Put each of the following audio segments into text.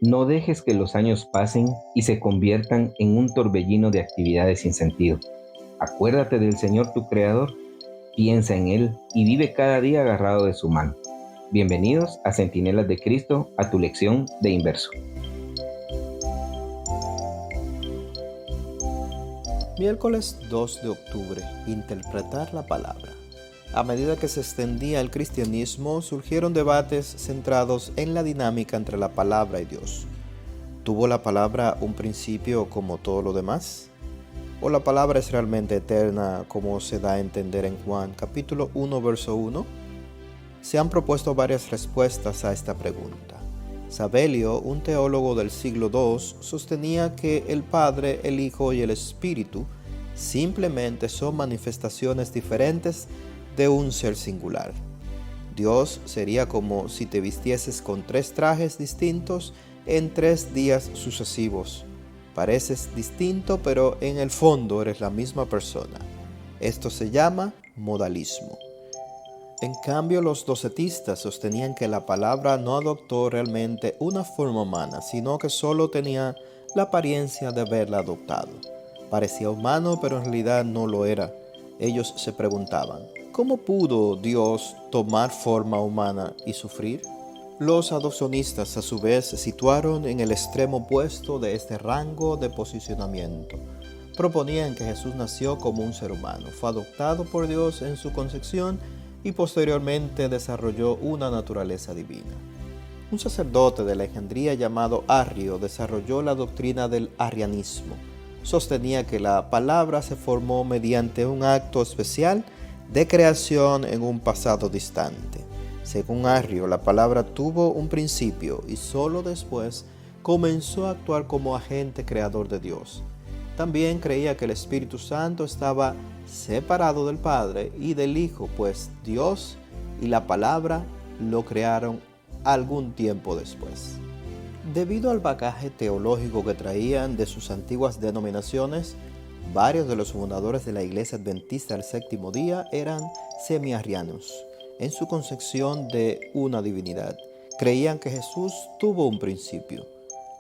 No dejes que los años pasen y se conviertan en un torbellino de actividades sin sentido. Acuérdate del Señor tu Creador, piensa en Él y vive cada día agarrado de su mano. Bienvenidos a Centinelas de Cristo, a tu lección de Inverso. Miércoles 2 de octubre. Interpretar la palabra. A medida que se extendía el cristianismo, surgieron debates centrados en la dinámica entre la palabra y Dios. ¿Tuvo la palabra un principio como todo lo demás? ¿O la palabra es realmente eterna, como se da a entender en Juan capítulo 1, verso 1? Se han propuesto varias respuestas a esta pregunta. Sabelio, un teólogo del siglo II, sostenía que el Padre, el Hijo y el Espíritu simplemente son manifestaciones diferentes de un ser singular. Dios sería como si te vistieses con 3 trajes distintos en 3 días sucesivos. Pareces distinto, pero en el fondo eres la misma persona. Esto se llama modalismo. En cambio, los docetistas sostenían que la palabra no adoptó realmente una forma humana, sino que solo tenía la apariencia de haberla adoptado. Parecía humano, pero en realidad no lo era. Ellos se preguntaban, ¿cómo pudo Dios tomar forma humana y sufrir? Los adopcionistas, a su vez, se situaron en el extremo opuesto de este rango de posicionamiento. Proponían que Jesús nació como un ser humano, fue adoptado por Dios en su concepción y posteriormente desarrolló una naturaleza divina. Un sacerdote de Alejandría llamado Arrio desarrolló la doctrina del arrianismo. Sostenía que la palabra se formó mediante un acto especial de creación en un pasado distante. Según Arrio, la palabra tuvo un principio y solo después comenzó a actuar como agente creador de Dios. También creía que el Espíritu Santo estaba separado del Padre y del Hijo, pues Dios y la palabra lo crearon algún tiempo después. Debido al bagaje teológico que traían de sus antiguas denominaciones, varios de los fundadores de la Iglesia Adventista del Séptimo Día eran semi-arrianos. En su concepción de una divinidad, creían que Jesús tuvo un principio.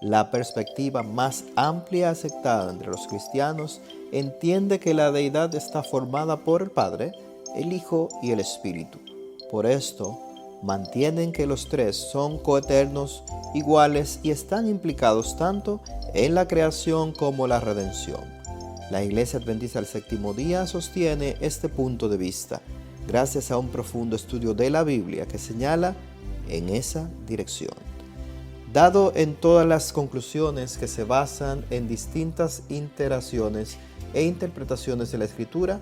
La perspectiva más amplia aceptada entre los cristianos entiende que la deidad está formada por el Padre, el Hijo y el Espíritu. Por esto, mantienen que los 3 son coeternos, iguales y están implicados tanto en la creación como la redención. La Iglesia Adventista del Séptimo Día sostiene este punto de vista, gracias a un profundo estudio de la Biblia que señala en esa dirección. Dado en todas las conclusiones que se basan en distintas iteraciones e interpretaciones de la Escritura,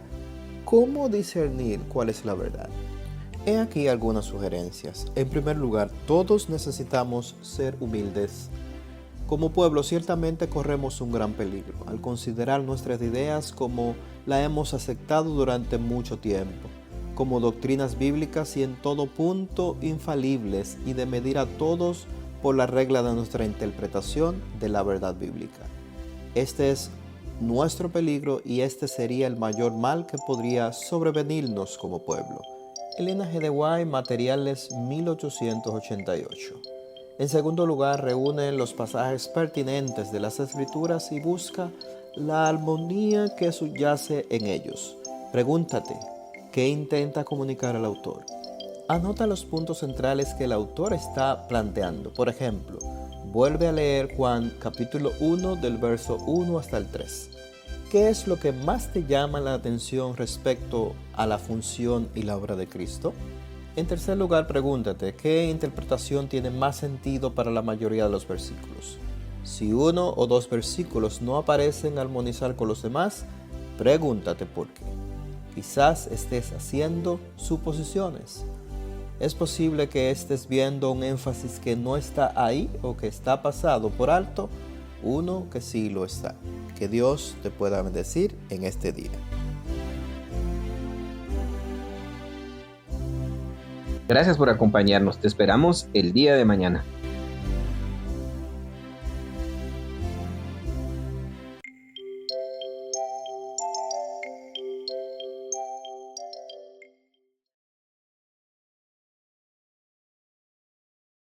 ¿cómo discernir cuál es la verdad? He aquí algunas sugerencias. En primer lugar, todos necesitamos ser humildes. Como pueblo, ciertamente corremos un gran peligro al considerar nuestras ideas como la hemos aceptado durante mucho tiempo, como doctrinas bíblicas y en todo punto infalibles, y de medir a todos por la regla de nuestra interpretación de la verdad bíblica. Este es nuestro peligro y este sería el mayor mal que podría sobrevenirnos como pueblo. Elena G. de White, Materiales, 1888. En segundo lugar, reúne los pasajes pertinentes de las Escrituras y busca la armonía que subyace en ellos. Pregúntate, ¿qué intenta comunicar el autor? Anota los puntos centrales que el autor está planteando. Por ejemplo, vuelve a leer Juan capítulo 1 del verso 1 hasta el 3. ¿Qué es lo que más te llama la atención respecto a la función y la obra de Cristo? En tercer lugar, pregúntate, ¿qué interpretación tiene más sentido para la mayoría de los versículos? Si 1 o 2 versículos no aparecen armonizar con los demás, pregúntate por qué. Quizás estés haciendo suposiciones. Es posible que estés viendo un énfasis que no está ahí o que está pasado por alto, uno que sí lo está. Que Dios te pueda bendecir en este día. Gracias por acompañarnos. Te esperamos el día de mañana.